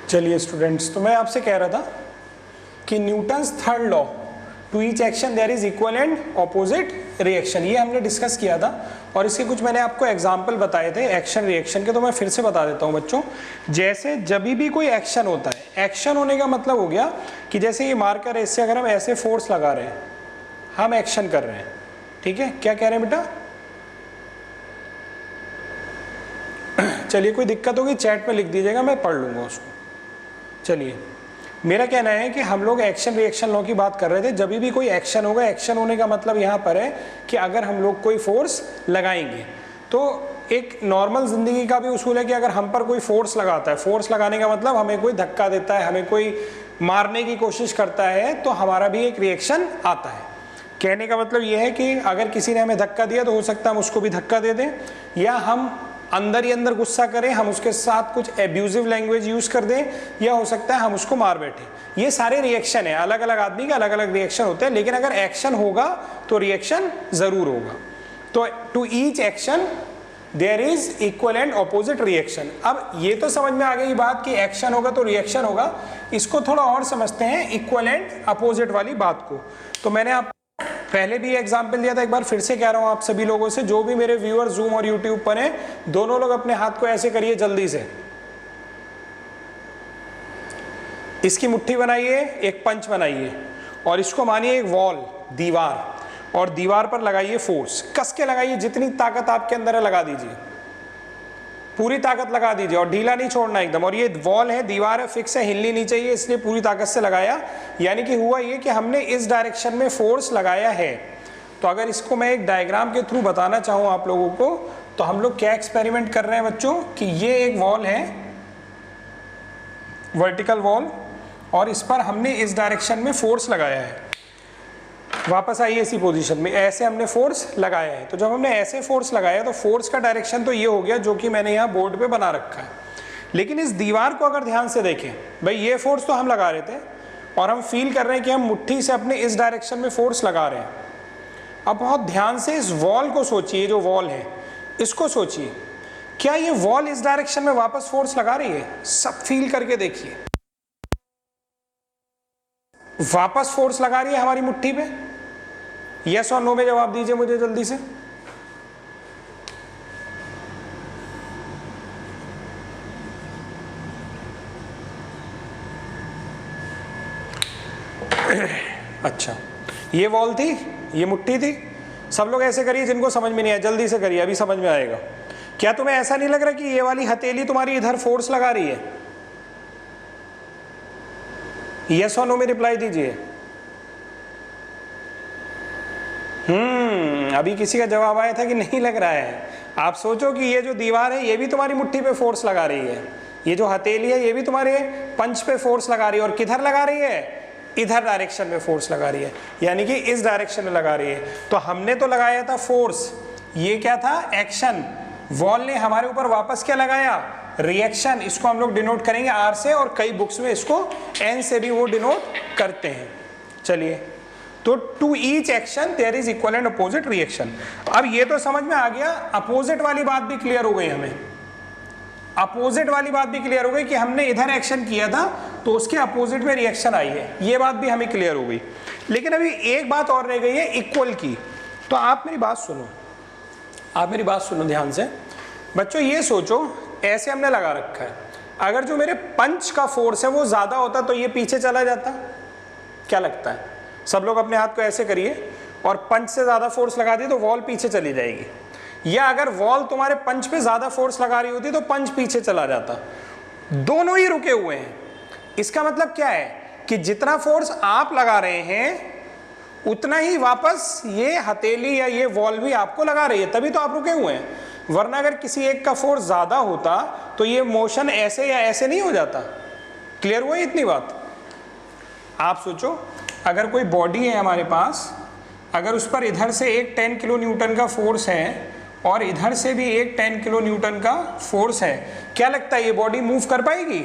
चलिए स्टूडेंट्स, तो मैं आपसे कह रहा था कि Newton's third law, to each action there is equal and opposite reaction, ये हमने डिस्कस किया था और इसके कुछ मैंने आपको एग्जांपल बताए थे एक्शन रिएक्शन के। तो मैं फिर से बता देता हूँ बच्चों, जैसे जब भी कोई एक्शन होता है, एक्शन होने का मतलब हो गया कि जैसे ये मार्कर है, इससे अगर हम ऐसे फोर्स लगा रहे हैं, हम एक्शन कर रहे हैं, ठीक है। क्या कह रहे हैं बेटा? चलिए, कोई दिक्कत होगी चैट में लिख दीजिएगा, मैं पढ़ लूँगा उसको। चलिए, मेरा कहना है कि हम लोग एक्शन रिएक्शन लॉ की बात कर रहे थे। जब भी कोई एक्शन होगा, एक्शन होने का मतलब यहाँ पर है कि अगर हम लोग कोई फोर्स लगाएंगे, तो एक नॉर्मल जिंदगी का भी उसूल है कि अगर हम पर कोई फोर्स लगाता है, फोर्स लगाने का मतलब हमें कोई धक्का देता है, हमें कोई मारने की कोशिश करता है, तो हमारा भी एक रिएक्शन आता है। कहने का मतलब यह है कि अगर किसी ने हमें धक्का दिया तो हो सकता है हम उसको भी धक्का दे दें, या हम अंदर ही अंदर गुस्सा करें, हम उसके साथ कुछ एब्यूजिव लैंग्वेज यूज कर दें, या हो सकता है हम उसको मार बैठे। ये सारे रिएक्शन है, अलग अलग आदमी के अलग अलग रिएक्शन होते हैं, लेकिन अगर एक्शन होगा तो रिएक्शन जरूर होगा। तो to each action there is equal and opposite reaction. अब ये तो समझ में आ गई बात कि एक्शन होगा तो रिएक्शन होगा। इसको थोड़ा और समझते हैं, इक्वल एंड अपोजिट वाली बात को। तो मैंने आप पहले भी एग्जाम्पल दिया था, एक बार फिर से कह रहा हूं आप सभी लोगों से, जो भी मेरे व्यूअर जूम और यूट्यूब पर हैं, दोनों लोग अपने हाथ को ऐसे करिए जल्दी से। इसकी मुट्ठी बनाइए, एक पंच बनाइए और इसको मानिए एक वॉल, दीवार, और दीवार पर लगाइए फोर्स, कस के लगाइए, जितनी ताकत आपके अंदर है लगा दीजिए, पूरी ताकत लगा दीजिए और ढीला नहीं छोड़ना एकदम। और ये वॉल है, दीवार है, फिक्स है, हिलनी नहीं चाहिए, इसलिए पूरी ताकत से लगाया। यानी कि हुआ ये कि हमने इस डायरेक्शन में फोर्स लगाया है। तो अगर इसको मैं एक डायग्राम के थ्रू बताना चाहूँ आप लोगों को, तो हम लोग क्या एक्सपेरिमेंट कर रहे हैं बच्चों कि ये एक वॉल है, वर्टिकल वॉल, और इस पर हमने इस डायरेक्शन में फोर्स लगाया है। वापस आइए इसी पोजीशन में, ऐसे हमने फोर्स लगाया है। तो जब हमने ऐसे फोर्स लगाया तो फोर्स का डायरेक्शन तो ये हो गया जो कि मैंने यहाँ बोर्ड पे बना रखा है। लेकिन इस दीवार को अगर ध्यान से देखें, भाई ये फोर्स तो हम लगा रहे थे और हम फील कर रहे हैं कि हम मुट्ठी से अपने इस डायरेक्शन में फोर्स लगा रहे हैं। अब बहुत ध्यान से इस वॉल को सोचिए, जो वॉल है इसको सोचिए, क्या ये वॉल इस डायरेक्शन में वापस फोर्स लगा रही है? सब फील करके देखिए, वापस फोर्स लगा रही है हमारी मुट्ठी पे? यस और नो में जवाब दीजिए मुझे जल्दी से। अच्छा, ये वॉल थी, ये मुट्ठी थी। सब लोग ऐसे करिए, जिनको समझ में नहीं आया जल्दी से करिए, अभी समझ में आएगा। क्या तुम्हें ऐसा नहीं लग रहा कि ये वाली हथेली तुम्हारी इधर फोर्स लगा रही है? यस और नो में रिप्लाई दीजिए। अभी किसी का जवाब आया था कि नहीं लग रहा है? आप सोचो कि ये जो दीवार है ये भी तुम्हारी मुट्ठी पे फोर्स लगा रही है, ये जो हथेली है ये भी तुम्हारे पंच पे फोर्स लगा रही है, और किधर लगा रही है? इधर डायरेक्शन में फोर्स लगा रही है, यानी कि इस डायरेक्शन में लगा रही है। तो हमने तो लगाया था फोर्स, ये क्या था? एक्शन। वॉल ने हमारे ऊपर वापस क्या लगाया? रिएक्शन। इसको हम लोग डिनोट करेंगे आर से, और कई बुक्स में इसको एन से भी वो डिनोट करते हैं। चलिए, तो to each action there is equal and opposite reaction. अब ये तो समझ में आ गया, अपोजिट वाली बात भी क्लियर हो गई हमें। अपोजिट वाली बात भी क्लियर हो गई कि हमने इधर एक्शन किया था तो उसके अपोजिट में रिएक्शन आई है, ये बात भी हमें क्लियर हो गई। लेकिन अभी एक बात और रह गई है, इक्वल की। तो आप मेरी बात सुनो, आप मेरी बात सुनो ध्यान से बच्चों। ये सोचो, ऐसे हमने लगा रखा है, अगर जो मेरे पंच का फोर्स है वो ज्यादा होता तो ये पीछे चला जाता। क्या लगता है? सब लोग अपने हाथ को ऐसे करिए और पंच से ज्यादा फोर्स लगा दी तो वॉल पीछे चली जाएगी, या अगर वॉल तुम्हारे पंच पे ज्यादा फोर्स लगा रही होती तो पंच पीछे चला जाता। दोनों ही रुके हुए हैं। इसका मतलब क्या है कि जितना फोर्स आप लगा रहे हैं उतना ही वापस ये हथेली या ये वॉल भी आपको लगा रही है, तभी तो आप रुके हुए हैं। वरना अगर किसी एक का फोर्स ज्यादा होता तो ये मोशन ऐसे या ऐसे नहीं हो जाता। क्लियर हुआ इतनी बात? आप सोचो, अगर कोई बॉडी है हमारे पास, अगर उस पर इधर से एक 10 किलो न्यूटन का फोर्स है और इधर से भी एक 10 किलो न्यूटन का फोर्स है, क्या लगता है ये बॉडी मूव कर पाएगी?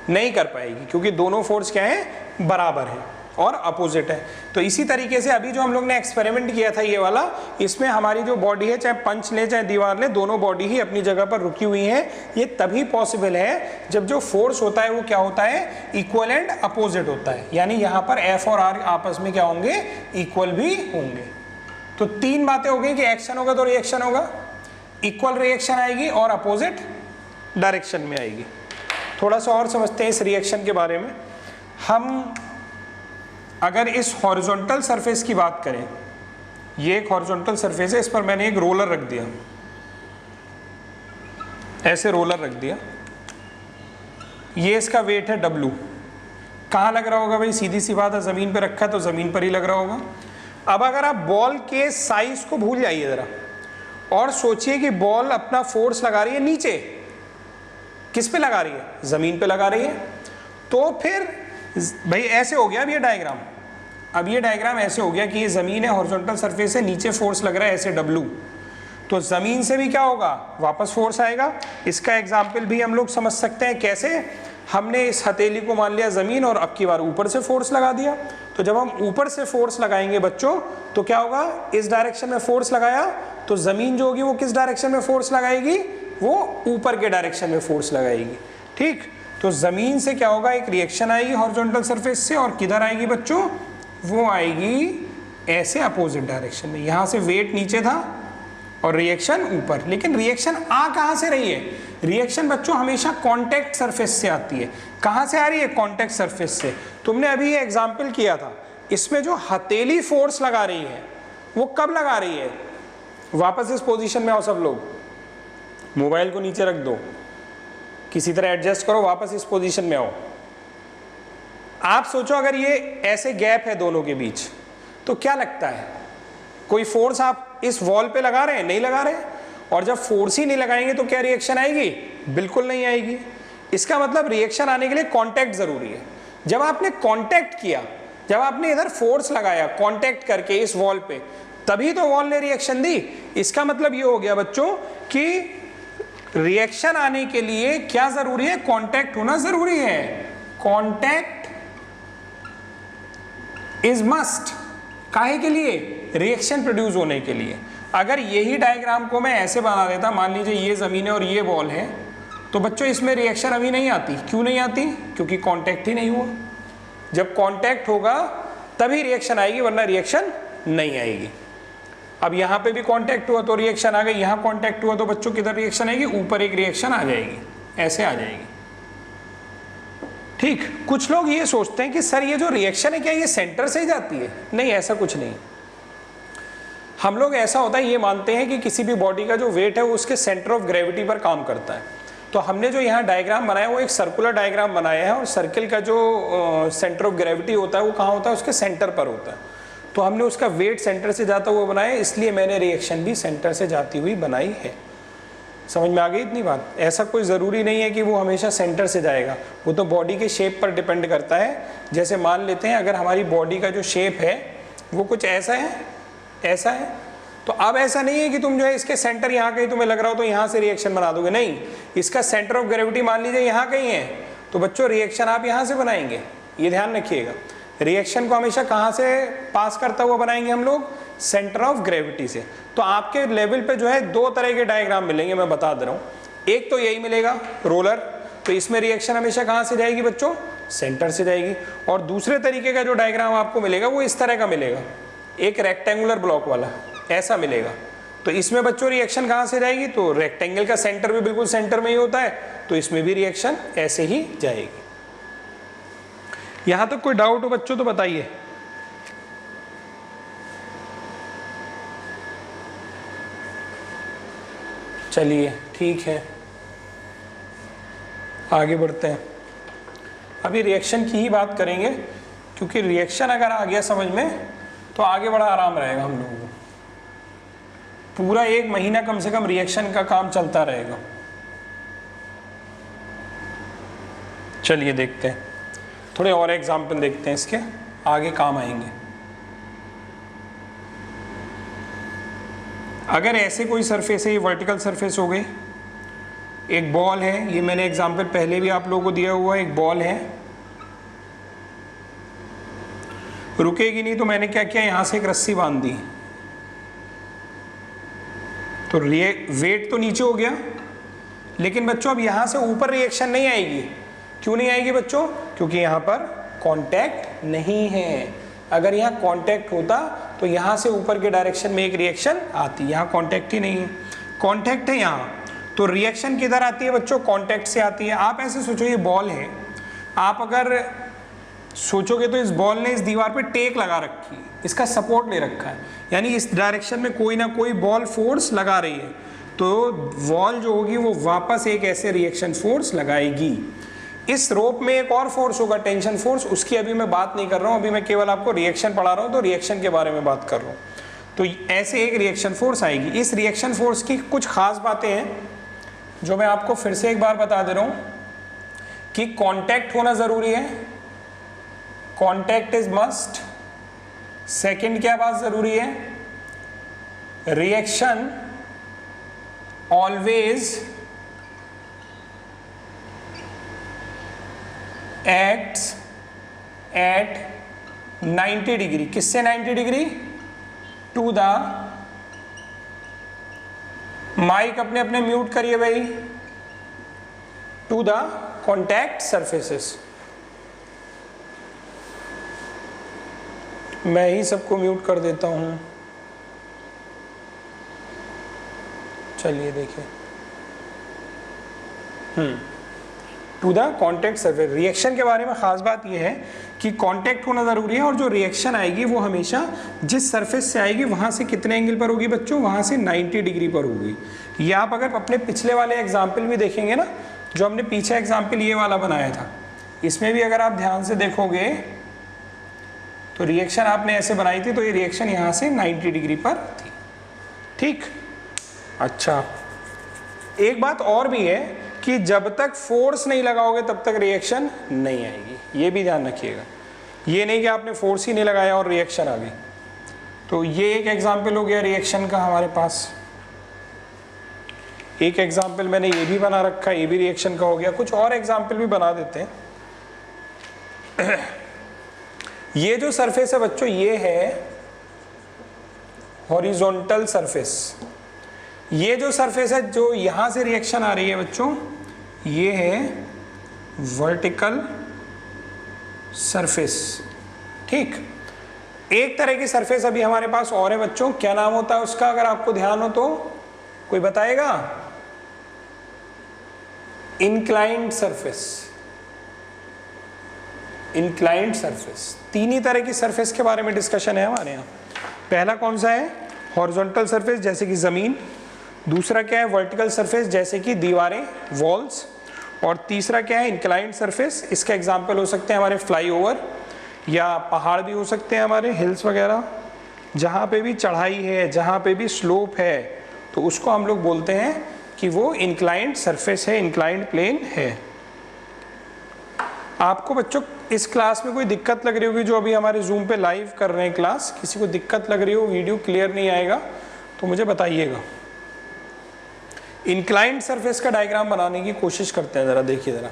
नहीं कर पाएगी, क्योंकि दोनों फोर्स क्या है? बराबर है। और अपोजिट है। तो इसी तरीके से अभी जो हम लोग ने एक्सपेरिमेंट किया था ये वाला, इसमें हमारी जो बॉडी है, चाहे पंच ले चाहे दीवार ले, दोनों बॉडी ही अपनी जगह पर रुकी हुई है। ये तभी पॉसिबल है जब जो फोर्स होता है वो क्या होता है, इक्वल एंड अपोजिट होता है, यानी यहाँ पर F और R आपस में क्या होंगे, इक्वल भी होंगे। तो तीन बातें हो गई कि एक्शन होगा तो रिएक्शन होगा, इक्वल रिएक्शन आएगी और अपोजिट डायरेक्शन में आएगी। थोड़ा सा और समझते हैं इस रिएक्शन के बारे में। हम अगर इस हॉरिजॉन्टल सरफेस की बात करें, ये एक हॉरिजॉन्टल सरफेस है, इस पर मैंने एक रोलर रख दिया, ऐसे रोलर रख दिया, ये इसका वेट है W। कहाँ लग रहा होगा भाई, सीधी सी बात है, ज़मीन पे रखा है तो ज़मीन पर ही लग रहा होगा। अब अगर आप बॉल के साइज को भूल जाइए ज़रा और सोचिए कि बॉल अपना फोर्स लगा रही है नीचे, किस पे लगा रही है, ज़मीन पे लगा रही है, तो फिर भाई ऐसे हो गया अब ये डायग्राम। अब ये डायग्राम ऐसे हो गया कि ये ज़मीन है, हॉरिजॉन्टल सरफेस है, नीचे फोर्स लग रहा है ऐसे W, तो ज़मीन से भी क्या होगा, वापस फोर्स आएगा। इसका एग्जाम्पल भी हम लोग समझ सकते हैं कैसे, हमने इस हथेली को मान लिया ज़मीन और अब की बार ऊपर से फोर्स लगा दिया। तो जब हम ऊपर से फोर्स लगाएंगे बच्चों तो क्या होगा, इस डायरेक्शन में फोर्स लगाया तो ज़मीन जो होगी वो किस डायरेक्शन में फोर्स लगाएगी, वो ऊपर के डायरेक्शन में फोर्स लगाएगी। ठीक, तो ज़मीन से क्या होगा, एक रिएक्शन आएगी हॉरिजॉन्टल सरफेस से, और किधर आएगी बच्चों, वो आएगी ऐसे अपोजिट डायरेक्शन में। यहाँ से वेट नीचे था और रिएक्शन ऊपर, लेकिन रिएक्शन आ कहाँ से रही है, रिएक्शन बच्चों हमेशा कांटेक्ट सरफेस से आती है। कहाँ से आ रही है, कांटेक्ट सरफेस से। तुमने अभी ये एग्जाम्पल किया था, इसमें जो हथेली फोर्स लगा रही है वो कब लगा रही है, वापस इस पोजीशन में आओ सब लोग, मोबाइल को नीचे रख दो, किसी तरह एडजस्ट करो, वापस इस पोजीशन में आओ। आप सोचो अगर ये ऐसे गैप है दोनों के बीच, तो क्या लगता है, कोई फोर्स आप इस वॉल पे लगा रहे हैं, नहीं लगा रहे, और जब फोर्स ही नहीं लगाएंगे तो क्या रिएक्शन आएगी, बिल्कुल नहीं आएगी। इसका मतलब रिएक्शन आने के लिए कांटेक्ट जरूरी है। जब आपने कांटेक्ट किया, जब आपने इधर फोर्स लगाया कांटेक्ट करके इस वॉल पे, तभी तो वॉल ने रिएक्शन दी। इसका मतलब ये हो गया बच्चों कि रिएक्शन आने के लिए क्या जरूरी है, कांटेक्ट होना जरूरी है। कांटेक्ट इज मस्ट, काहे के लिए, रिएक्शन प्रोड्यूस होने के लिए। अगर यही डायग्राम को मैं ऐसे बना देता, मान लीजिए ये जमीन है और ये बॉल है, तो बच्चों इसमें रिएक्शन अभी नहीं आती। क्यों नहीं आती, क्योंकि कांटेक्ट ही नहीं हुआ। जब कांटेक्ट होगा तभी रिएक्शन आएगी, वरना रिएक्शन नहीं आएगी। अब यहाँ पे भी कांटेक्ट हुआ तो रिएक्शन आ गई, यहाँ कांटेक्ट हुआ तो बच्चों किधर रिएक्शन आएगी, ऊपर एक रिएक्शन आ जाएगी, ऐसे आ जाएगी। ठीक, कुछ लोग ये सोचते हैं कि सर ये जो रिएक्शन है क्या ये सेंटर से ही जाती है, नहीं, ऐसा कुछ नहीं। हम लोग ऐसा होता है ये मानते हैं कि किसी भी बॉडी का जो वेट है वो उसके सेंटर ऑफ ग्रेविटी पर काम करता है। तो हमने जो यहाँ डायग्राम बनाया वो एक सर्कुलर डायग्राम बनाया है, और सर्कल का जो सेंटर ऑफ ग्रेविटी होता है वो कहाँ होता है, उसके सेंटर पर होता है। तो हमने उसका वेट सेंटर से जाता हुआ बनाया, इसलिए मैंने रिएक्शन भी सेंटर से जाती हुई बनाई है। समझ में आ गई इतनी बात। ऐसा कोई ज़रूरी नहीं है कि वो हमेशा सेंटर से जाएगा, वो तो बॉडी के शेप पर डिपेंड करता है। जैसे मान लेते हैं अगर हमारी बॉडी का जो शेप है वो कुछ ऐसा है, ऐसा है, तो अब ऐसा नहीं है कि तुम जो है इसके सेंटर यहाँ कहीं तुम्हें लग रहा हो तो यहाँ से रिएक्शन बना दोगे, नहीं, इसका सेंटर ऑफ ग्रेविटी मान लीजिए यहाँ कहीं है, तो बच्चों रिएक्शन आप यहाँ से बनाएंगे, ये ध्यान रखिएगा। रिएक्शन को हमेशा कहाँ से पास करता हुआ बनाएंगे हम लोग, सेंटर ऑफ ग्रेविटी से। तो आपके लेवल पे जो है दो तरह के डायग्राम मिलेंगे, मैं बता दे रहा हूँ। एक तो यही मिलेगा रोलर, तो इसमें रिएक्शन हमेशा कहाँ से जाएगी बच्चों, सेंटर से जाएगी। और दूसरे तरीके का जो डायग्राम आपको मिलेगा वो इस तरह का मिलेगा, एक रेक्टेंगुलर ब्लॉक वाला, ऐसा मिलेगा। तो इसमें बच्चों रिएक्शन कहाँ से जाएगी, तो रेक्टेंगल का सेंटर भी बिल्कुल सेंटर में ही होता है, तो इसमें भी रिएक्शन ऐसे ही जाएगी। यहां तक कोई डाउट हो बच्चों तो बताइए। चलिए ठीक है, आगे बढ़ते हैं। अभी रिएक्शन की ही बात करेंगे, क्योंकि रिएक्शन अगर आ गया समझ में तो आगे बड़ा आराम रहेगा हम लोगों को। पूरा 1 महीना कम से कम रिएक्शन का काम चलता रहेगा। चलिए देखते हैं, थोड़े और एग्जाम्पल देखते हैं, इसके आगे काम आएंगे। अगर ऐसे कोई सरफेस है, ये वर्टिकल सरफेस हो गई, एक बॉल है, ये मैंने एग्जाम्पल पहले भी आप लोगों को दिया हुआ है, एक बॉल है रुकेगी नहीं तो मैंने क्या किया, यहां से एक रस्सी बांध दी, तो वेट तो नीचे हो गया, लेकिन बच्चों अब यहां से ऊपर रिएक्शन नहीं आएगी। क्यों नहीं आएगी बच्चों? क्योंकि यहां पर कांटेक्ट नहीं है। अगर यहां कांटेक्ट होता तो यहां से ऊपर के डायरेक्शन में एक रिएक्शन आती, यहां कांटेक्ट ही नहीं है। कांटेक्ट है यहां, तो रिएक्शन किधर आती है बच्चों? कांटेक्ट से आती है। आप ऐसे सोचो, ये बॉल है, आप अगर सोचोगे तो इस बॉल ने इस दीवार पे टेक लगा रखी है, इसका सपोर्ट ले रखा है, यानी इस डायरेक्शन में कोई ना कोई बॉल फोर्स लगा रही है, तो वॉल जो होगी वो वापस एक ऐसे रिएक्शन फोर्स लगाएगी। इस रोप में एक और फोर्स होगा, टेंशन फोर्स, उसकी अभी मैं बात नहीं कर रहा हूं, अभी मैं केवल आपको रिएक्शन पढ़ा रहा हूं, तो रिएक्शन के बारे में बात कर रहा हूं। तो ऐसे एक रिएक्शन फोर्स आएगी। इस रिएक्शन फोर्स की कुछ खास बातें हैं जो मैं आपको फिर से एक बार बता दे रहा हूं कि कांटेक्ट होना जरूरी है, कांटेक्ट इज मस्ट। सेकंड क्या बात जरूरी है? Reaction always acts at 90 degree. किससे 90 डिग्री? टू द, माइक अपने अपने म्यूट करिए भाई, टू द कॉन्टैक्ट सरफेसेस। मैं ही सबको म्यूट कर देता हूं। चलिए देखिए, to the contact surface. Reaction के बारे में खास बात यह है कि कांटेक्ट होना जरूरी है, और जो रिएक्शन आएगी वो हमेशा जिस सरफेस से आएगी वहां से कितने एंगल पर होगी बच्चों? वहां से 90 डिग्री पर होगी। ये आप अगर अपने पिछले वाले एग्जाम्पल भी देखेंगे ना, जो हमने पीछे एग्जाम्पल ये वाला बनाया था, इसमें भी अगर आप ध्यान से देखोगे तो रिएक्शन आपने ऐसे बनाई थी, तो ये रिएक्शन यहाँ से 90 डिग्री पर थी। ठीक, अच्छा एक बात और भी है कि जब तक फोर्स नहीं लगाओगे तब तक रिएक्शन नहीं आएगी, ये भी ध्यान रखिएगा। ये नहीं कि आपने फोर्स ही नहीं लगाया और रिएक्शन आ गई। तो ये एक एग्जाम्पल हो गया रिएक्शन का हमारे पास। एक एग्जाम्पल मैंने ये भी बना रखा, ये भी रिएक्शन का हो गया। कुछ और एग्जाम्पल भी बना देते हैं। ये जो सरफेस है बच्चों, ये है हॉरिजॉन्टल सरफेस। ये जो सरफेस है जो यहां से रिएक्शन आ रही है बच्चों, ये है वर्टिकल सरफेस। ठीक, एक तरह की सरफेस अभी हमारे पास और है बच्चों, क्या नाम होता है उसका? अगर आपको ध्यान हो तो कोई बताएगा? Inclined surface. Inclined surface. तीन ही तरह की सरफेस के बारे में डिस्कशन है हमारे यहाँ। पहला कौन सा है? हॉरिजॉन्टल सरफेस, जैसे कि जमीन। दूसरा क्या है? वर्टिकल सरफेस, जैसे कि दीवारें, वॉल्स। और तीसरा क्या है? Inclined surface. इसका एग्जांपल हो सकते हैं हमारे फ्लाईओवर, या पहाड़ भी हो सकते हैं हमारे, हिल्स वगैरह। जहाँ पे भी चढ़ाई है, जहाँ पे भी स्लोप है, तो उसको हम लोग बोलते हैं कि वो इंक्लाइंड सरफेस है, इंक्लाइंड प्लेन है। आपको बच्चों इस क्लास में कोई दिक्कत लग रही होगी, जो अभी हमारे जूम पे लाइव कर रहे हैं क्लास, किसी को दिक्कत लग रही हो, वीडियो क्लियर नहीं आएगा तो मुझे बताइएगा। इंक्लाइंड सरफेस का डायग्राम बनाने की कोशिश करते हैं, ज़रा देखिए ज़रा।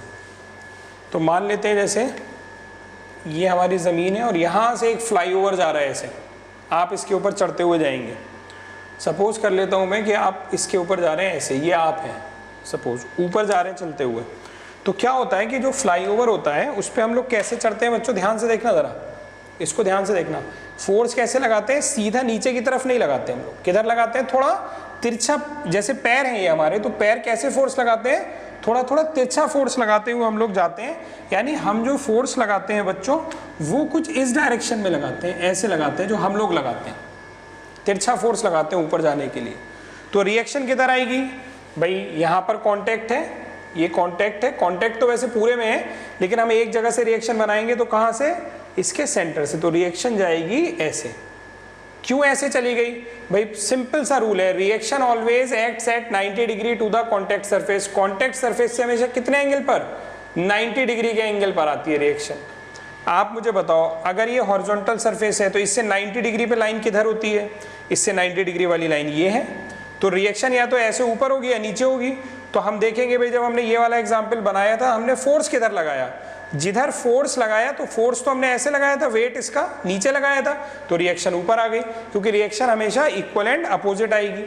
तो मान लेते हैं जैसे ये हमारी ज़मीन है और यहाँ से एक फ्लाईओवर जा रहा है, ऐसे आप इसके ऊपर चढ़ते हुए जाएंगे। सपोज कर लेता हूँ मैं कि आप इसके ऊपर जा रहे हैं, ऐसे ये आप हैं, सपोज ऊपर जा रहे हैं चलते हुए। तो क्या होता है कि जो फ्लाईओवर होता है उस पर हम लोग कैसे चढ़ते हैं बच्चों? ध्यान से देखना ज़रा, इसको ध्यान से देखना। फोर्स कैसे लगाते हैं? सीधा नीचे की तरफ नहीं लगाते हम लोग। किधर लगाते हैं? थोड़ा तिरछा, जैसे पैर हैं ये हमारे, तो पैर कैसे फोर्स लगाते हैं? थोड़ा थोड़ा तिरछा फोर्स लगाते हुए हम लोग जाते हैं। यानी हम जो फोर्स लगाते हैं बच्चों, वो कुछ इस डायरेक्शन में लगाते हैं, ऐसे लगाते हैं जो हम लोग लगाते हैं, तिरछा फोर्स लगाते हैं ऊपर जाने के लिए। तो रिएक्शन किधर आएगी भाई? यहाँ पर कॉन्टैक्ट है, ये कॉन्टैक्ट है। कॉन्टैक्ट तो वैसे पूरे में है, लेकिन हम एक जगह से रिएक्शन बनाएंगे तो कहाँ से? इसके सेंटर से। तो रिएक्शन जाएगी ऐसे। क्यों ऐसे चली गई भाई? सिंपल सा रूल है, reaction always acts at 90 degree to the contact surface. Contact surface से हमेशा कितने एंगल पर? 90 डिग्री के एंगल पर आती है रिएक्शन। आप मुझे बताओ, अगर ये हॉरिजॉन्टल सरफेस है तो इससे 90 डिग्री पे लाइन किधर होती है? इससे 90 डिग्री वाली लाइन ये है। तो रिएक्शन या तो ऐसे ऊपर होगी या नीचे होगी। तो हम देखेंगे भाई जब हमने ये वाला एग्जाम्पल बनाया था हमने फोर्स किधर लगाया, जिधर फोर्स लगाया तो फोर्स तो हमने ऐसे लगाया था, वेट इसका नीचे लगाया था, तो रिएक्शन ऊपर आ गई, क्योंकि रिएक्शन हमेशा इक्वल एंड अपोजिट आएगी।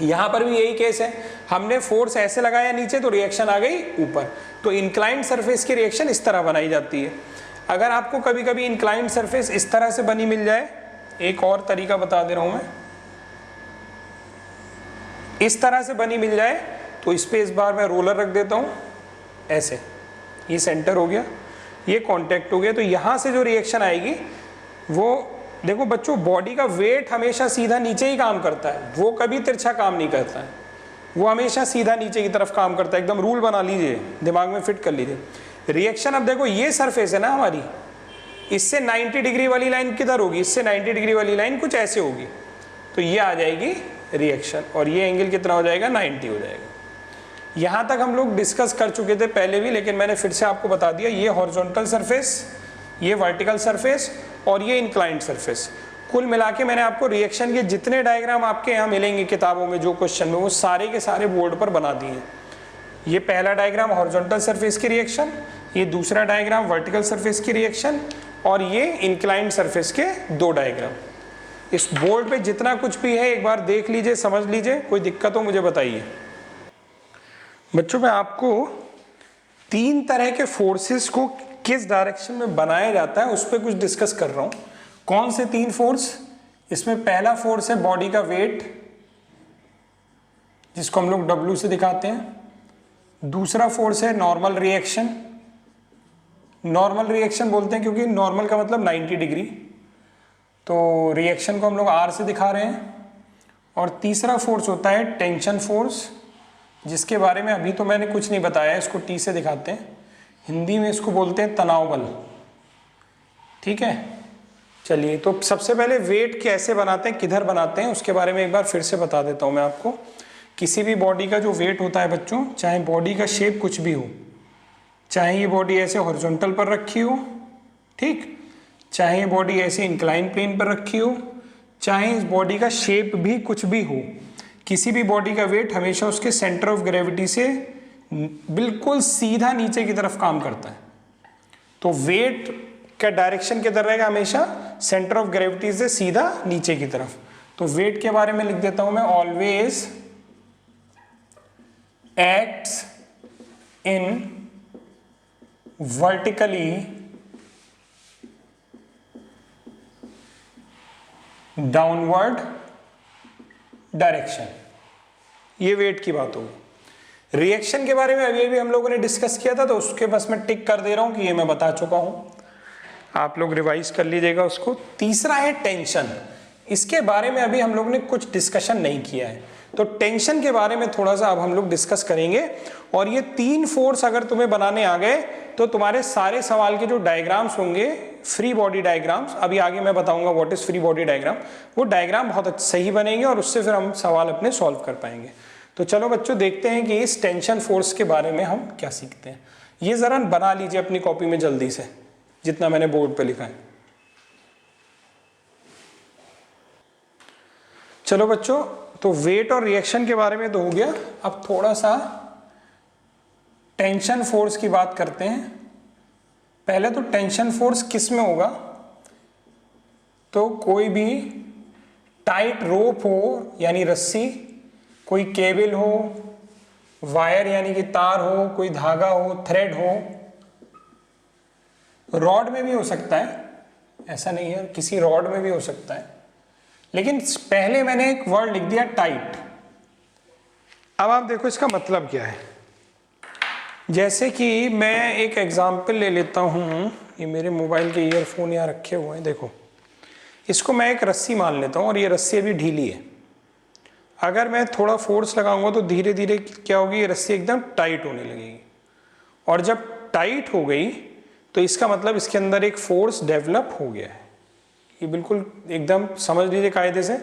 यहां पर भी यही केस है, हमने फोर्स ऐसे लगाया नीचे तो रिएक्शन आ गई ऊपर। तो इंक्लाइंड सरफेस की रिएक्शन इस तरह बनाई जाती है। अगर आपको कभी कभी इंक्लाइंड सरफेस इस तरह से बनी मिल जाए, एक और तरीका बता दे रहा हूं मैं, इस तरह से बनी मिल जाए तो इस पे इस बार मैं रोलर रख देता हूं ऐसे, ये सेंटर हो गया, ये कांटेक्ट हो गया, तो यहां से जो रिएक्शन आएगी वो देखो बच्चों, बॉडी का वेट हमेशा सीधा नीचे ही काम करता है, वो कभी तिरछा काम नहीं करता है, वो हमेशा सीधा नीचे की तरफ काम करता है। एकदम रूल बना लीजिए, दिमाग में फिट कर लीजिए। रिएक्शन अब देखो ये सरफेस है ना हमारी, इससे 90 डिग्री वाली लाइन किधर होगी, इससे 90 डिग्री वाली लाइन कुछ ऐसे होगी, तो ये आ जाएगी रिएक्शन, और ये एंगल कितना हो जाएगा, 90 हो जाएगा। यहां तक हम लोग डिस्कस कर चुके थे पहले भी, लेकिन मैंने फिर से आपको बता दिया, ये हॉरिजॉन्टल सरफेस, ये वर्टिकल सरफेस और ये इंक्लाइंड सरफेस। कुल मिला के मैंने आपको रिएक्शन के जितने डायग्राम आपके यहाँ मिलेंगे किताबों में जो क्वेश्चन में, वो सारे के सारे बोर्ड पर बना दिए। ये पहला डायग्राम हॉरिजॉन्टल सरफेस की रिएक्शन, ये दूसरा डायग्राम वर्टिकल सरफेस की रिएक्शन, और ये इंक्लाइंड सरफेस के दो डायग्राम। इस बोर्ड पे जितना कुछ भी है एक बार देख लीजिए, समझ लीजिए, कोई दिक्कत हो मुझे बताइए। बच्चों मैं आपको 3 तरह के फोर्सेस को किस डायरेक्शन में बनाया जाता है उस पर कुछ डिस्कस कर रहा हूं। कौन से 3 फोर्स? इसमें पहला फोर्स है बॉडी का वेट, जिसको हम लोग W से दिखाते हैं। दूसरा फोर्स है नॉर्मल रिएक्शन, नॉर्मल रिएक्शन बोलते हैं क्योंकि नॉर्मल का मतलब 90 डिग्री, तो रिएक्शन को हम लोग R से दिखा रहे हैं। और तीसरा फोर्स होता है टेंशन फोर्स, जिसके बारे में अभी तो मैंने कुछ नहीं बताया, इसको T से दिखाते हैं, हिंदी में इसको बोलते हैं तनाव बल। ठीक है, चलिए तो सबसे पहले वेट कैसे बनाते हैं, किधर बनाते हैं, उसके बारे में एक बार फिर से बता देता हूं मैं आपको। किसी भी बॉडी का जो वेट होता है बच्चों, चाहे बॉडी का शेप कुछ भी हो, चाहे ये बॉडी ऐसे हॉरिजॉन्टल पर रखी हो, ठीक, चाहे ये बॉडी ऐसे इंक्लाइन प्लेन पर रखी हो, चाहे इस बॉडी का शेप भी कुछ भी हो, किसी भी बॉडी का वेट हमेशा उसके सेंटर ऑफ ग्रेविटी से बिल्कुल सीधा नीचे की तरफ काम करता है। तो वेट का डायरेक्शन किधर रहेगा, हमेशा सेंटर ऑफ ग्रेविटी से सीधा नीचे की तरफ। तो वेट के बारे में लिख देता हूं मैं, always acts in vertically downward direction, ये वेट की बात होगी। रिएक्शन के बारे में अभी भी हम लोगों ने डिस्कस किया था, तो उसके बस मैं टिक कर दे रहा हूं कि ये मैं बता चुका हूं, आप लोग रिवाइज कर लीजिएगा उसको। तीसरा है टेंशन, इसके बारे में अभी हम लोग ने कुछ डिस्कशन नहीं किया है, तो टेंशन के बारे में थोड़ा सा अब हम लोग डिस्कस करेंगे। और ये 3 फोर्स अगर तुम्हें बनाने आ गए तो तुम्हारे सारे सवाल के जो डायग्राम्स होंगे, फ्री बॉडी डायग्राम्स, अभी आगे मैं बताऊंगा what is free body diagram, वो डायग्राम बहुत सही बनेंगे और उससे फिर हम सवाल अपने सॉल्व कर पाएंगे। तो चलो बच्चों देखते हैं कि इस टेंशन फोर्स के बारे में हम क्या सीखते हैं। ये जरा बना लीजिए अपनी कॉपी में जल्दी से, जितना मैंने बोर्ड पे लिखा है। चलो बच्चों, तो वेट और रिएक्शन के बारे में तो हो गया, अब थोड़ा सा टेंशन फोर्स की बात करते हैं। पहले तो टेंशन फोर्स किस में होगा, तो कोई भी टाइट रोप हो यानी रस्सी, कोई केबल हो, वायर यानी कि तार हो, कोई धागा हो, थ्रेड हो, रॉड में भी हो सकता है, ऐसा नहीं है, किसी रॉड में भी हो सकता है, लेकिन पहले मैंने एक वर्ड लिख दिया टाइट। अब आप देखो इसका मतलब क्या है। जैसे कि मैं एक एग्जांपल ले लेता हूं, ये मेरे मोबाइल के ईयरफोन यहाँ रखे हुए हैं, देखो इसको मैं एक रस्सी मान लेता हूं और ये रस्सी अभी ढीली है। अगर मैं थोड़ा फोर्स लगाऊंगा तो धीरे धीरे क्या होगी, ये रस्सी एकदम टाइट होने लगेगी, और जब टाइट हो गई तो इसका मतलब इसके अंदर एक फोर्स डेवलप हो गया है। ये बिल्कुल एकदम समझ लीजिए कायदे से,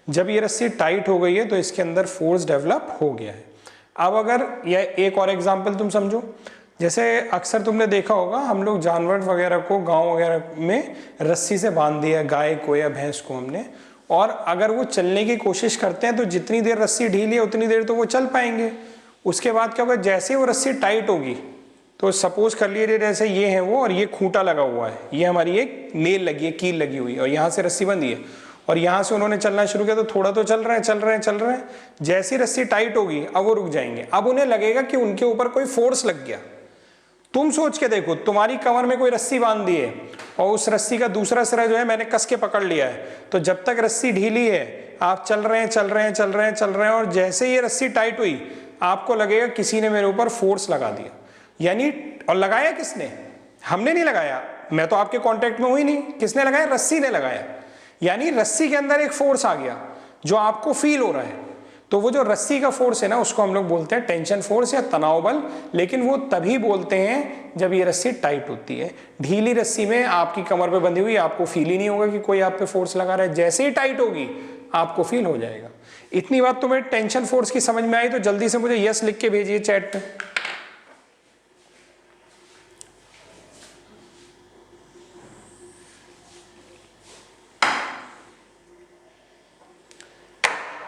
जब ये रस्सी टाइट हो गई है तो इसके अंदर फोर्स डेवलप हो गया है। अब अगर यह एक और एग्जांपल तुम समझो, जैसे अक्सर तुमने देखा होगा हम लोग जानवर वगैरह को गांव वगैरह में रस्सी से बांध दिया, गाय को या भैंस को हमने, और अगर वो चलने की कोशिश करते हैं तो जितनी देर रस्सी ढीली है उतनी देर तो वो चल पाएंगे, उसके बाद क्या होगा, जैसे वो रस्सी टाइट होगी तो सपोज कर लीजिए जैसे ये है वो और ये खूंटा लगा हुआ है, ये हमारी एक नेल लगी है, कील लगी हुई है और यहाँ से रस्सी बंधी है और यहाँ से उन्होंने चलना शुरू किया तो थोड़ा तो चल रहे हैं। जैसी रस्सी टाइट होगी अब वो रुक जाएंगे। अब उन्हें लगेगा कि उनके ऊपर कोई फोर्स लग गया। तुम सोच के देखो, तुम्हारी कमर में कोई रस्सी बांध दी है और उस रस्सी का दूसरा सिरा जो है मैंने कस के पकड़ लिया है, तो जब तक रस्सी ढीली है आप चल रहे हैं और जैसे ये रस्सी टाइट हुई आपको लगेगा किसी ने मेरे ऊपर फोर्स लगा दिया। यानी, और लगाया किसने? हमने नहीं लगाया, मैं तो आपके कांटेक्ट में हुई नहीं। किसने लगाया? रस्सी ने लगाया। यानी रस्सी के अंदर एक फोर्स आ गया जो आपको फील हो रहा है। तो वो जो रस्सी का फोर्स है ना, उसको हम लोग बोलते हैं टेंशन फोर्स या तनाव बल। लेकिन वो तभी बोलते हैं जब ये रस्सी टाइट होती है। ढीली रस्सी में आपकी कमर पे बंधी हुई आपको फील ही नहीं होगा कि कोई आप पे फोर्स लगा रहा है। जैसे ही टाइट होगी आपको फील हो जाएगा। इतनी बात तुम्हें टेंशन फोर्स की समझ में आई तो जल्दी से मुझे यस लिख के भेजिए चैट पे।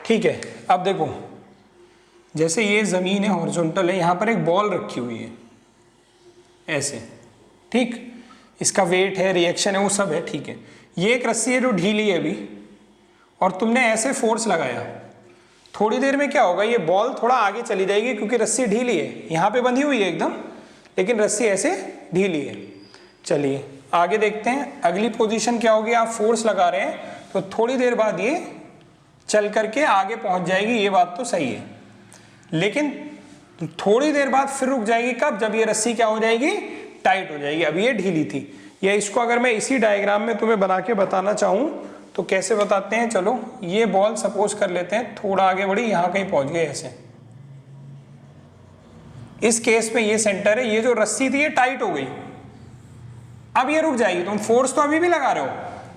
ठीक है, अब देखो, जैसे ये जमीन है, हॉरिजॉन्टल है, यहां पर एक बॉल रखी हुई है ऐसे, ठीक, इसका वेट है, रिएक्शन है, वो सब है, ठीक है। ये एक रस्सी है जो ढीली है अभी और तुमने ऐसे फोर्स लगाया, थोड़ी देर में क्या होगा, ये बॉल थोड़ा आगे चली जाएगी क्योंकि रस्सी ढीली है, यहाँ पे बंधी हुई है एकदम, लेकिन रस्सी ऐसे ढीली है। चलिए आगे देखते हैं अगली पोजीशन क्या होगी। आप फोर्स लगा रहे हैं तो थोड़ी देर बाद ये चल करके आगे पहुंच जाएगी, ये बात तो सही है, लेकिन थोड़ी देर बाद फिर रुक जाएगी। कब? जब ये रस्सी क्या हो जाएगी, टाइट हो जाएगी। अभी ये ढीली थी। या इसको अगर मैं इसी डायग्राम में तुम्हें बना के बताना चाहूं तो कैसे बताते हैं, चलो ये बॉल सपोज कर लेते हैं थोड़ा आगे बढ़ी, यहां कहीं पहुंच गए ऐसे। इस केस में ये सेंटर है, ये जो रस्सी थी ये टाइट हो गई, अब ये रुक जाएगी। तुम फोर्स तो अभी भी लगा रहे हो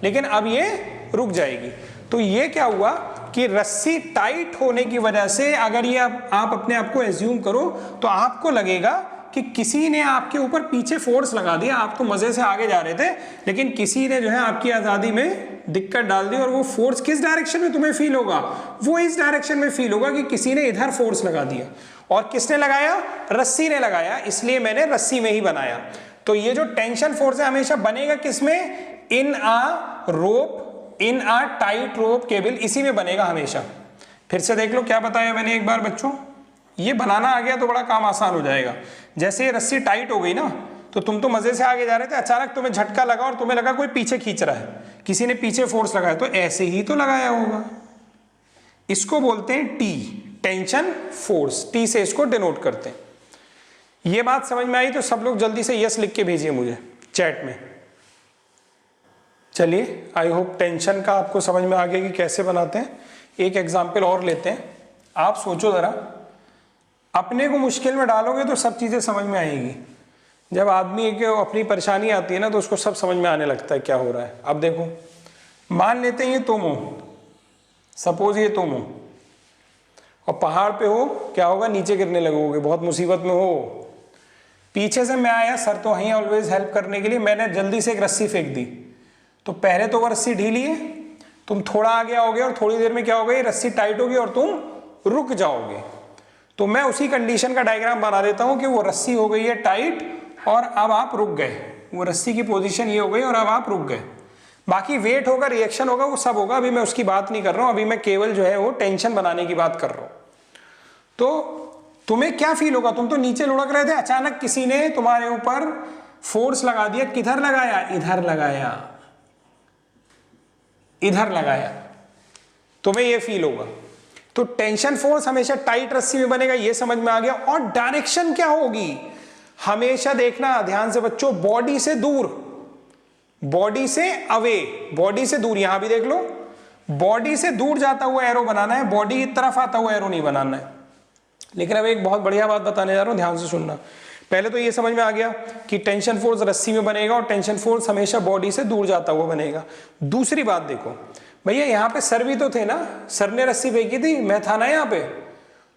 लेकिन अब ये रुक जाएगी। तो ये क्या हुआ कि रस्सी टाइट होने की वजह से अगर ये आप अपने आप को एज्यूम करो तो आपको लगेगा कि किसी ने आपके ऊपर पीछे फोर्स लगा दिया। आप तो मजे से आगे जा रहे थे लेकिन किसी ने जो है आपकी आजादी में दिक्कत डाल दी। और वो फोर्स किस डायरेक्शन में तुम्हें फील होगा, वो इस डायरेक्शन में फील होगा कि किसी ने इधर फोर्स लगा दिया। और किसने लगाया? रस्सी ने लगाया, इसलिए मैंने रस्सी में ही बनाया। तो ये जो टेंशन फोर्स है हमेशा बनेगा किसमें? इन अ रोप, इन अ टाइट रोप केबल, इसी में बनेगा हमेशा। फिर से देख लो क्या बताया मैंने एक बार बच्चों, ये बनाना आ गया तो बड़ा काम आसान हो जाएगा। जैसे ये रस्सी टाइट हो गई ना तो तुम तो मजे से आगे जा रहे थे, अचानक तुम्हें झटका लगा और तुम्हें लगा कोई पीछे खींच रहा है, किसी ने पीछे फोर्स लगाया, तो ऐसे ही तो लगाया होगा। इसको बोलते हैं टी, टेंशन फोर्स, टी से इसको डिनोट करते हैं। ये बात समझ में आई तो सब लोग जल्दी से यस लिख के भेजिए मुझे चैट में। चलिए आई होप टेंशन का आपको समझ में आ गया कि कैसे बनाते हैं। एक एग्जाम्पल और लेते हैं। आप सोचो जरा, अपने को मुश्किल में डालोगे तो सब चीजें समझ में आएगी। जब आदमी की अपनी परेशानी आती है ना तो उसको सब समझ में आने लगता है क्या हो रहा है। अब देखो, मान लेते हैं ये तुम हो, सपोज ये तुम हो और पहाड़ पे हो, क्या होगा, नीचे गिरने लगोगे, बहुत मुसीबत में हो। पीछे से मैं आया, सर तो वहीं ऑलवेज हेल्प करने के लिए, मैंने जल्दी से एक रस्सी फेंक दी। तो पहले तो वो रस्सी ढीली है, तुम थोड़ा आगे आओगे और थोड़ी देर में क्या होगा, ये रस्सी टाइट होगी और तुम रुक जाओगे। तो मैं उसी कंडीशन का डायग्राम बना देता हूं कि वो रस्सी हो गई है टाइट और अब आप रुक गए। वो रस्सी की पोजीशन ये हो गई और अब आप रुक गए। बाकी वेट होगा, रिएक्शन होगा, वो सब होगा, अभी मैं उसकी बात नहीं कर रहा हूं। अभी मैं केवल जो है वो टेंशन बनाने की बात कर रहा हूं। तो तुम्हें क्या फील होगा, तुम तो नीचे लुढ़क रहे थे, अचानक किसी ने तुम्हारे ऊपर फोर्स लगा दिया। किधर लगाया? इधर लगाया, इधर लगाया, तुम्हें ये फील होगा। तो टेंशन फोर्स हमेशा टाइट रस्सी में बनेगा, ये समझ में आ गया। और डायरेक्शन क्या होगी हमेशा देखना ध्यान से बच्चों, बॉडी से दूर, बॉडी से अवे, बॉडी से दूर। यहां भी देख लो, बॉडी से दूर जाता हुआ एरो बनाना है, बॉडी की तरफ आता हुआ एरो नहीं बनाना है। लेकिन अब एक बहुत बढ़िया बात बताने जा रहा हूं, ध्यान से सुनना। पहले तो ये समझ में आ गया कि टेंशन फोर्स रस्सी में बनेगा और टेंशन फोर्स हमेशा बॉडी से दूर जाता हुआ बनेगा। दूसरी बात देखो भैया, यहाँ पे सर भी तो थे ना, सर ने रस्सी फेंकी थी, मैं था ना यहाँ पे,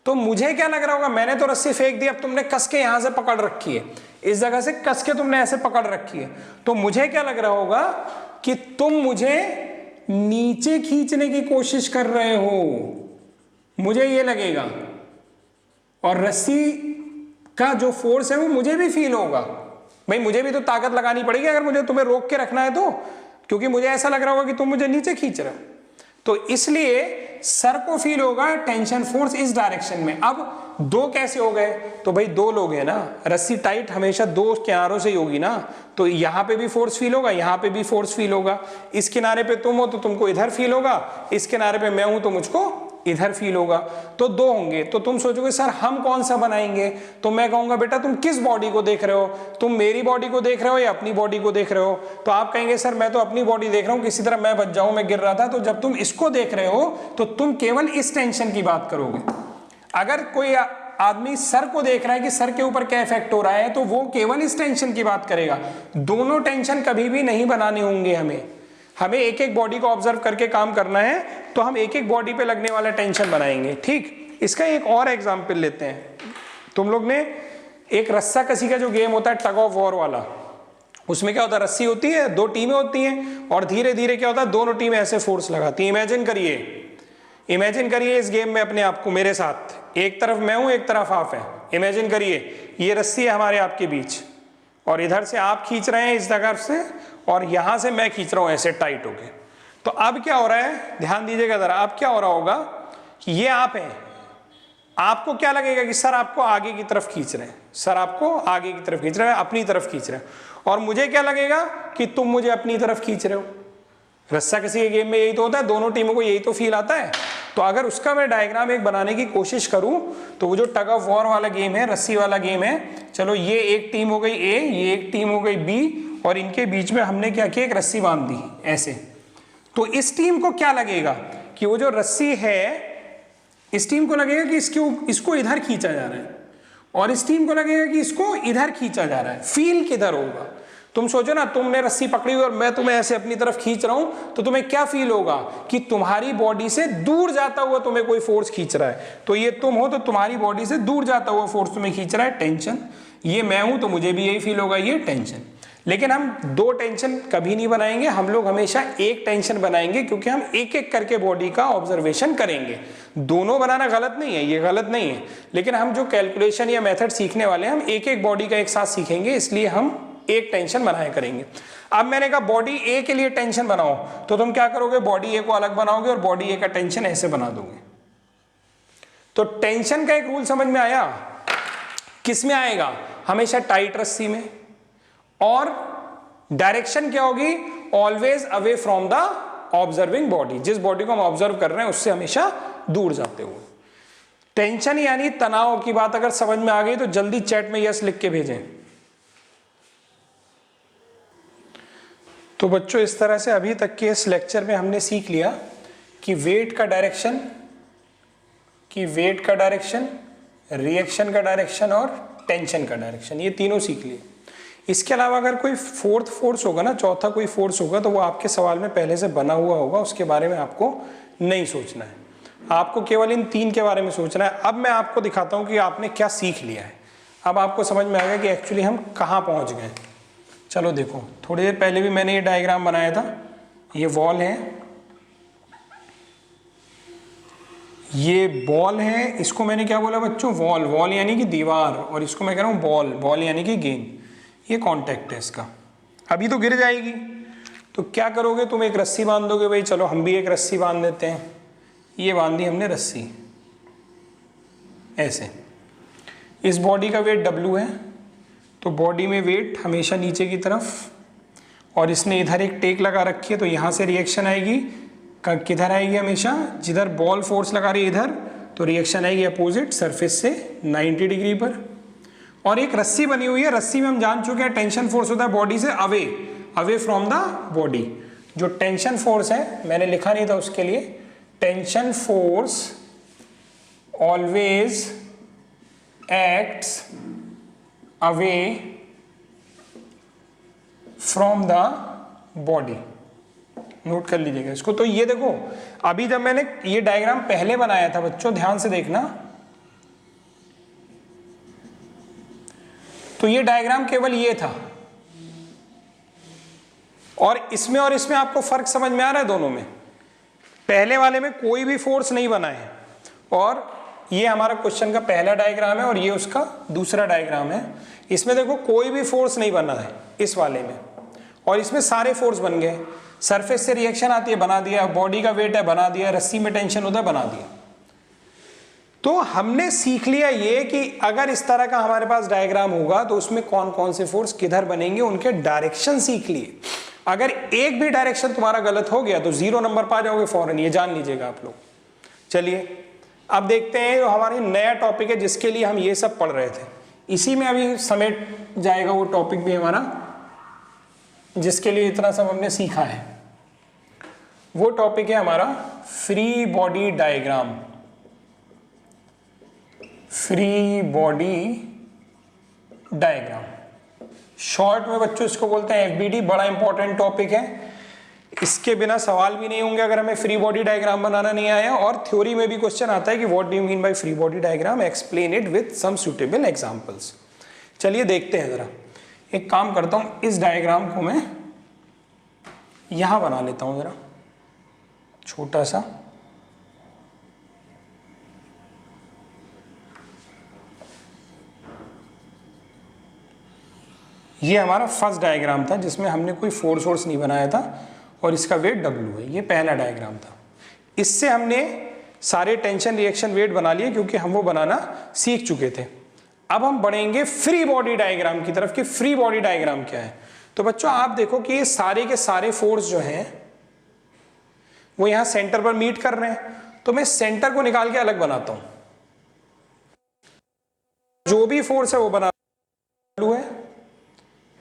तो मुझे क्या लग रहा होगा, मैंने तो रस्सी फेंक दी, अब तुमने कस के यहां से पकड़ रखी है, इस जगह से कस के तुमने ऐसे पकड़ रखी है, तो मुझे क्या लग रहा होगा कि तुम मुझे नीचे खींचने की कोशिश कर रहे हो, मुझे ये लगेगा। और रस्सी का जो फोर्स है वो मुझे भी फील होगा। भाई मुझे भी तो ताकत लगानी पड़ेगी अगर मुझे तुम्हें रोक के रखना है तो, क्योंकि मुझे ऐसा लग रहा होगा कि तुम मुझे नीचे खींच रहे हो। तो इसलिए सर को फील होगा टेंशन फोर्स इस डायरेक्शन में। अब दो कैसे हो गए? तो भाई दो लोग हैं ना, रस्सी टाइट हमेशा दो किनारों से ही होगी ना, तो यहां पे भी फोर्स फील होगा, यहां पे भी फोर्स फील होगा। इस किनारे पे तुम हो तो तुमको इधर फील होगा, इस किनारे पे मैं हूं तो मुझको इधर फील होगा। तो दो होंगे। तो तुम सोचोगे सर हम कौन सा बनाएंगे? तो मैं कहूंगा बेटा तुम किस बॉडी को देख रहे हो, तुम मेरी बॉडी को देख रहे हो या अपनी बॉडी को देख रहे हो? तो आप कहेंगे सर मैं तो अपनी बॉडी देख रहा हूं, किसी तरह मैं बच जाऊं, मैं गिर रहा था। तो जब तुम इसको देख रहे हो तो तुम केवल इस टेंशन की बात करोगे। अगर कोई आदमी सर को देख रहा है कि सर के ऊपर क्या इफेक्ट हो रहा है, तो वो केवल इस टेंशन की बात करेगा। दोनों टेंशन कभी भी नहीं बनाने होंगे। हमें एक एक बॉडी को ऑब्जर्व करके काम करना है, तो हम एक एक बॉडी पे लगने वाला टेंशन बनाएंगे। ठीक, इसका एक और एग्जांपल लेते हैं। तुम लोग ने एक रस्सा कसी का जो गेम होता है टग ऑफ वॉर वाला, उसमें क्या होता है, रस्सी होती है, दो टीमें होती हैं और धीरे धीरे क्या होता है, दोनों टीमें ऐसे फोर्स लगाती हैं। इमेजिन करिए इस गेम में अपने आप को मेरे साथ, एक तरफ मैं हूं एक तरफ आप है। इमेजिन करिए ये रस्सी है हमारे आपके बीच और इधर से आप खींच रहे हैं इस जगह से और यहां से मैं खींच रहा हूं ऐसे टाइट होके। तो अब क्या हो रहा है, ध्यान दीजिएगा जरा, अब क्या हो रहा होगा कि ये आप हैं, आपको क्या लगेगा कि सर आपको आगे की तरफ खींच रहे हैं, सर आपको आगे की तरफ खींच रहे हैं, अपनी तरफ खींच रहे हैं, और मुझे क्या लगेगा कि तुम मुझे अपनी तरफ खींच रहे हो। रस्सा किसी के गेम में यही तो होता है, दोनों टीमों को यही तो फील आता है। तो अगर उसका मैं डायग्राम एक बनाने की कोशिश करूं तो वो जो टग ऑफ वॉर वाला गेम है, रस्सी वाला गेम है, चलो ये एक टीम हो गई ए, ये एक टीम हो गई बी, और इनके बीच में हमने क्या किया, एक रस्सी बांध दी ऐसे। तो इस टीम को क्या लगेगा कि वो जो रस्सी है, इस टीम को लगेगा कि इसको इधर खींचा जा रहा है, और इस टीम को लगेगा कि इसको इधर खींचा जा रहा है। फील किधर होगा? तुम सोचो ना, तुमने रस्सी पकड़ी हुई और मैं तुम्हें ऐसे अपनी तरफ खींच रहा हूं, तो तुम्हें क्या फील होगा कि तुम्हारी बॉडी से दूर जाता हुआ तुम्हें कोई फोर्स खींच रहा है। तो ये तुम हो तो तुम्हारी बॉडी से दूर जाता हुआ फोर्स तुम्हें खींच रहा है, टेंशन। ये मैं हूं तो मुझे भी यही फील होगा, ये टेंशन। लेकिन हम दो टेंशन कभी नहीं बनाएंगे, हम लोग हमेशा एक टेंशन बनाएंगे, क्योंकि हम एक एक करके बॉडी का ऑब्जर्वेशन करेंगे। दोनों बनाना गलत नहीं है, ये गलत नहीं है, लेकिन हम जो कैलकुलेशन या मेथड सीखने वाले हैं, हम एक एक बॉडी का एक साथ सीखेंगे, इसलिए हम एक टेंशन बनाया करेंगे। अब मैंने कहा बॉडी ए के लिए टेंशन बनाओ, तो तुम क्या करोगे, बॉडी ए को अलग बनाओगे और बॉडी ए का टेंशन ऐसे बना दोगे। तो टेंशन का एक रूल समझ में आया? किस में आएगा? हमेशा टाइट रस्सी में, और डायरेक्शन क्या होगी, always away from the observing body. जिस बॉडी को हम ऑब्जर्व कर रहे हैं उससे हमेशा दूर जाते हुए। टेंशन यानी तनाव की बात अगर समझ में आ गई तो जल्दी चैट में यस लिख के भेजें। तो बच्चों इस तरह से अभी तक के इस लेक्चर में हमने सीख लिया कि वेट का डायरेक्शन, रिएक्शन का डायरेक्शन और टेंशन का डायरेक्शन, ये तीनों सीख लिए। इसके अलावा अगर कोई फोर्थ फोर्स होगा ना, चौथा कोई फोर्स होगा, तो वो आपके सवाल में पहले से बना हुआ होगा, उसके बारे में आपको नहीं सोचना है, आपको केवल इन तीन के बारे में सोचना है। अब मैं आपको दिखाता हूँ कि आपने क्या सीख लिया है। अब आपको समझ में आ गया कि एक्चुअली हम कहाँ पहुँच गए। चलो देखो, थोड़ी देर पहले भी मैंने ये डायग्राम बनाया था, ये वॉल है, ये बॉल है, इसको मैंने क्या बोला बच्चों, वॉल यानी कि दीवार, और इसको मैं कह रहा हूँ बॉल यानी कि गेंद। ये कांटेक्ट है इसका, अभी तो गिर जाएगी। तो क्या करोगे, तुम एक रस्सी बांध दोगे। भाई चलो हम भी एक रस्सी बांध देते हैं, ये बांध दी हमने रस्सी ऐसे। इस बॉडी का वेट W है, तो बॉडी में वेट हमेशा नीचे की तरफ, और इसने इधर एक टेक लगा रखी है, तो यहाँ से रिएक्शन आएगी किधर आएगी, हमेशा जिधर बॉल फोर्स लगा रही है इधर, तो रिएक्शन आएगी अपोजिट सरफेस से 90 डिग्री पर। और एक रस्सी बनी हुई है, रस्सी में हम जान चुके हैं टेंशन फोर्स होता है बॉडी से अवे फ्रॉम द बॉडी। जो टेंशन फोर्स है, मैंने लिखा नहीं था उसके लिए, tension force always acts away from the body. Note कर लीजिएगा इसको। तो ये देखो, अभी जब मैंने ये डायग्राम पहले बनाया था बच्चों, ध्यान से देखना, तो ये डायग्राम केवल ये था, और इसमें आपको फर्क समझ में आ रहा है दोनों में। पहले वाले में कोई भी फोर्स नहीं बना है, और ये हमारा क्वेश्चन का पहला डायग्राम है और ये उसका दूसरा डायग्राम है। इसमें देखो कोई भी फोर्स नहीं बना है इस वाले में, और इसमें सारे फोर्स बन गए। सरफेस से रिएक्शन आती है, बना दिया। बॉडी का वेट है, बना दिया। रस्सी में टेंशन होता है, बना दिया। तो हमने सीख लिया ये कि अगर इस तरह का हमारे पास डायग्राम होगा तो उसमें कौन कौन से फोर्स किधर बनेंगे, उनके डायरेक्शन सीख लिए। अगर एक भी डायरेक्शन तुम्हारा गलत हो गया तो 0 नंबर पा जाओगे फौरन, ये जान लीजिएगा आप लोग। चलिए अब देखते हैं, जो हमारे नया टॉपिक है जिसके लिए हम ये सब पढ़ रहे थे, इसी में अभी समेट जाएगा वो टॉपिक भी हमारा, जिसके लिए इतना सब हमने सीखा है। वो टॉपिक है हमारा free body diagram. Free body diagram, short में बच्चों इसको बोलते हैं एफबीडी। बड़ा इंपॉर्टेंट टॉपिक है, इसके बिना सवाल भी नहीं होंगे अगर हमें फ्री बॉडी डायग्राम बनाना नहीं आया। और थ्योरी में भी क्वेश्चन आता है कि what do you mean by free body diagram, explain it with some suitable examples. चलिए देखते हैं जरा। एक काम करता हूं, इस डायग्राम को मैं यहां बना लेता हूं जरा, छोटा सा। ये हमारा फर्स्ट डायग्राम था जिसमें हमने कोई फोर्स नहीं बनाया था और इसका वेट W है। ये पहला डायग्राम था। इससे हमने सारे टेंशन रिएक्शन वेट बना लिए क्योंकि हम वो बनाना सीख चुके थे। अब हम बढ़ेंगे फ्री बॉडी डायग्राम की तरफ कि फ्री बॉडी डायग्राम क्या है। तो बच्चों आप देखो कि ये सारे के सारे फोर्स जो हैं वो यहां सेंटर पर मीट कर रहे हैं, तो मैं सेंटर को निकाल के अलग बनाता हूं। जो भी फोर्स है वो बना W है,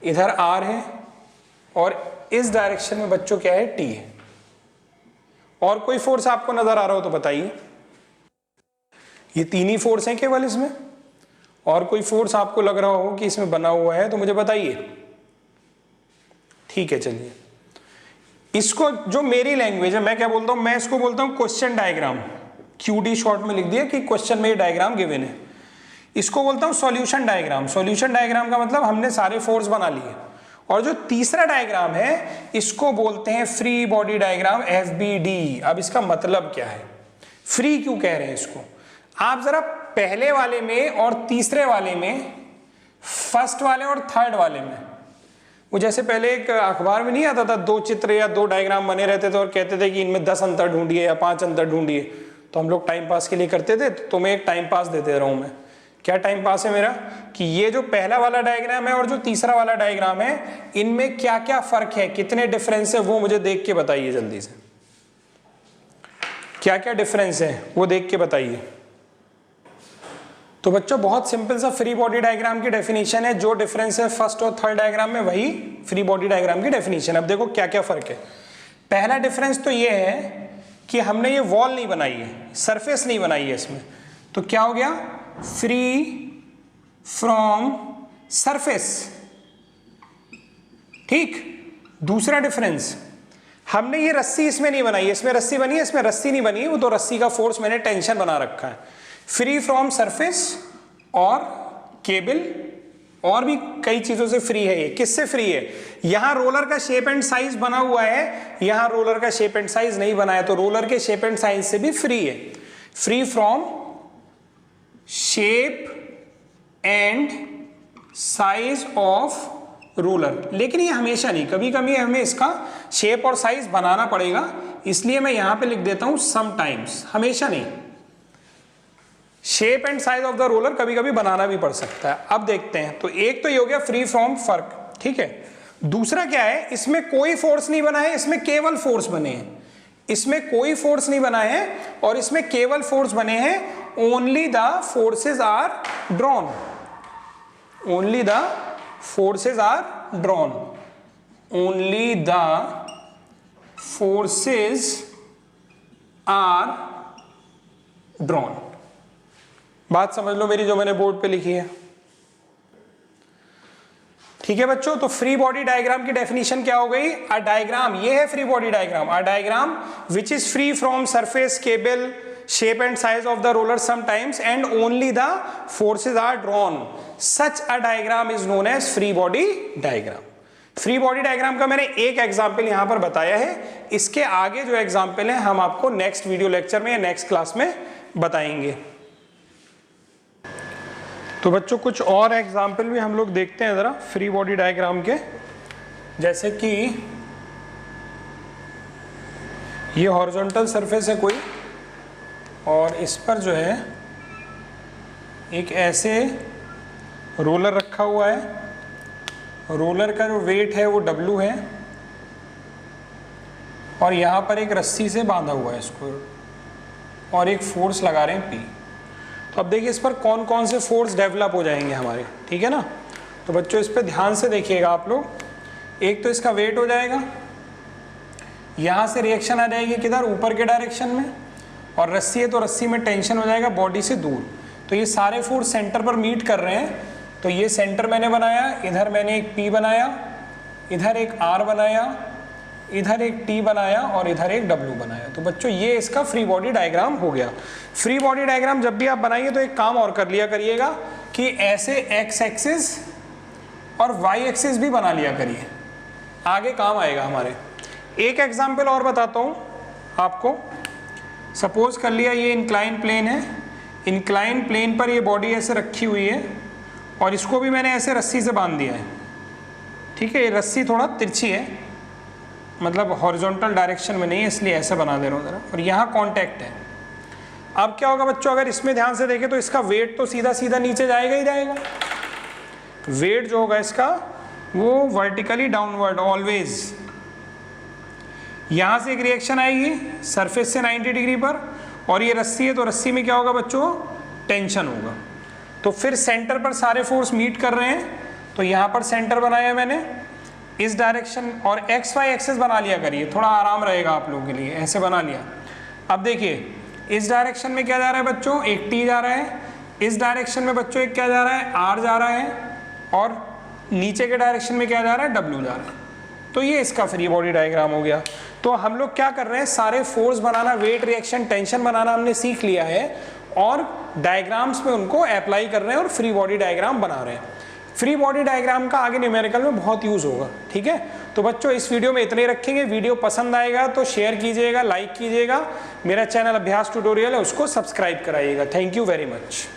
इधर R है, और इस डायरेक्शन में बच्चों क्या है, T है। और कोई फोर्स आपको नजर आ रहा हो तो बताइए। ये तीन ही फोर्स हैं केवल इसमें, और कोई फोर्स आपको लग रहा हो कि इसमें बना हुआ है तो मुझे बताइए। ठीक है, चलिए इसको, जो मेरी लैंग्वेज है मैं क्या बोलता हूं, मैं इसको बोलता हूं क्वेश्चन डायग्राम। QD शॉर्ट में लिख दिया कि क्वेश्चन में ये डायग्राम गिवन है। इसको बोलता हूं सॉल्यूशन डायग्राम। सॉल्यूशन डायग्राम का मतलब हमने सारे फोर्स बना लिए। और जो तीसरा डायग्राम है इसको बोलते हैं फ्री बॉडी डायग्राम, FBD। अब इसका मतलब क्या है, फ्री क्यों कह रहे हैं इसको, आप जरा पहले वाले में और तीसरे वाले में, फर्स्ट वाले और थर्ड वाले में, वो जैसे पहले एक अखबार में नहीं आता था, 2 चित्र या 2 डायग्राम बने रहते थे और कहते थे कि इनमें 10 अंतर ढूंढिए या 5 अंतर ढूंढिए। तो हम लोग टाइम पास के लिए करते थे। तो मैं एक टाइम पास देते रहा हूं। मैं क्या टाइम पास है मेरा, कि ये जो पहला वाला डायग्राम है और जो तीसरा वाला डायग्राम है, इनमें क्या क्या फर्क है, कितने डिफरेंस है, वो मुझे देख के बताइए जल्दी से। क्या क्या डिफरेंस है वो देख के बताइए। तो बच्चों बहुत सिंपल सा फ्री बॉडी डायग्राम की डेफिनेशन है। जो डिफरेंस है फर्स्ट और थर्ड डायग्राम में, वही फ्री बॉडी डायग्राम की डेफिनेशन। अब देखो क्या क्या फर्क है। पहला डिफरेंस तो ये है कि हमने ये वॉल नहीं बनाई है, सरफेस नहीं बनाई है इसमें। तो क्या हो गया, फ्री फ्रॉम सरफेस। ठीक। दूसरा डिफरेंस, हमने ये रस्सी इसमें नहीं बनाई है। इसमें रस्सी बनी है, इसमें रस्सी नहीं बनी है। वो तो रस्सी का फोर्स मैंने टेंशन बना रखा है। फ्री फ्रॉम सरफेस और केबल और भी कई चीजों से फ्री है। ये किससे फ्री है, यहां रोलर का शेप एंड साइज बना हुआ है, यहां रोलर का शेप एंड साइज नहीं बना है, तो रोलर के शेप एंड साइज से भी फ्री है। Free from shape and size of roller. लेकिन ये हमेशा नहीं, कभी कभी हमें इसका शेप और साइज बनाना पड़ेगा, इसलिए मैं यहां पे लिख देता हूं समटाइम्स, हमेशा नहीं। Shape and size of the roller कभी कभी बनाना भी पड़ सकता है। अब देखते हैं। तो एक तो ये हो गया फ्री फ्रॉम फर्क, ठीक है। दूसरा क्या है, इसमें कोई फोर्स नहीं बना है, इसमें केवल फोर्स बने हैं। इसमें कोई फोर्स नहीं बना है और इसमें केवल फोर्स बने हैं। Only the forces are drawn, only the forces are drawn, only the forces are drawn. बात समझ लो मेरी जो मैंने बोर्ड पे लिखी है। ठीक है बच्चों, तो फ्री बॉडी डायग्राम की डेफिनेशन क्या हो गई, अ डायग्राम, ये है free body diagram, a diagram which is free from surface, cable, shape and size of the roller sometimes and only the forces are drawn. Such a diagram is known as free body diagram. Free body diagram का मैंने एक example यहां पर बताया है। इसके आगे जो एग्जाम्पल है हम आपको नेक्स्ट वीडियो लेक्चर में या नेक्स्ट क्लास में बताएंगे। तो बच्चों कुछ और एग्जाम्पल भी हम लोग देखते हैं ज़रा फ्री बॉडी डायग्राम के। जैसे कि ये हॉरिजॉन्टल सरफेस है कोई, और इस पर जो है एक ऐसे रोलर रखा हुआ है। रोलर का जो वेट है वो W है, और यहाँ पर एक रस्सी से बांधा हुआ है इसको, और एक फोर्स लगा रहे हैं P। तो अब देखिए इस पर कौन कौन से फोर्स डेवलप हो जाएंगे हमारे, ठीक है ना। तो बच्चों इस पर ध्यान से देखिएगा आप लोग। एक तो इसका वेट हो जाएगा, यहाँ से रिएक्शन आ जाएगी किधर, ऊपर के डायरेक्शन में, और रस्सी है तो रस्सी में टेंशन हो जाएगा बॉडी से दूर। तो ये सारे फोर्स सेंटर पर मीट कर रहे हैं। तो ये सेंटर मैंने बनाया, इधर मैंने एक P बनाया, इधर एक R बनाया, इधर एक T बनाया, और इधर एक W बनाया। तो बच्चों ये इसका फ्री बॉडी डायग्राम हो गया। फ्री बॉडी डायग्राम जब भी आप बनाइए तो एक काम और कर लिया करिएगा कि ऐसे एक्स एक्सिस और वाई एक्सिस भी बना लिया करिए, आगे काम आएगा हमारे। एक एग्जाम्पल और बताता हूँ आपको। सपोज कर लिया ये इंक्लाइन प्लेन है, इंक्लाइन प्लेन पर ये बॉडी ऐसे रखी हुई है, और इसको भी मैंने ऐसे रस्सी से बांध दिया है, ठीक है। ये रस्सी थोड़ा तिरछी है, मतलब हॉरिजॉन्टल डायरेक्शन में नहीं है, इसलिए ऐसे बना दे रहा हूँ ज़रा, और यहाँ कॉन्टैक्ट है। अब क्या होगा बच्चों, अगर इसमें ध्यान से देखें तो इसका वेट तो सीधा सीधा नीचे जाएगा ही जाएगा। वेट जो होगा इसका वो वर्टिकली डाउनवर्ड ऑलवेज। यहाँ से एक रिएक्शन आएगी सरफेस से 90 डिग्री पर, और ये रस्सी है तो रस्सी में क्या होगा बच्चों, टेंशन होगा। तो फिर सेंटर पर सारे फोर्स मीट कर रहे हैं, तो यहाँ पर सेंटर बनाया मैंने इस डायरेक्शन, और एक्स वाई एक्सेस बना लिया करिए, थोड़ा आराम रहेगा आप लोगों के लिए, ऐसे बना लिया। अब देखिए इस डायरेक्शन में क्या जा रहा है बच्चों, एक T जा रहा है। इस डायरेक्शन में बच्चों एक क्या जा रहा है, R जा रहा है, और नीचे के डायरेक्शन में क्या जा रहा है, W जा रहा है। तो ये इसका फ्री बॉडी डायग्राम हो गया। तो हम लोग क्या कर रहे हैं, सारे फोर्स बनाना, वेट, रिएक्शन, टेंशन बनाना हमने सीख लिया है, और डायग्राम्स में उनको अप्लाई कर रहे हैं और फ्री बॉडी डायग्राम बना रहे हैं। फ्री बॉडी डायग्राम का आगे न्यूमेरिकल में बहुत यूज होगा, ठीक है। तो बच्चों इस वीडियो में इतने रखेंगे। वीडियो पसंद आएगा तो शेयर कीजिएगा, लाइक कीजिएगा। मेरा चैनल अभ्यास ट्यूटोरियल है, उसको सब्सक्राइब कराइएगा। Thank you very much.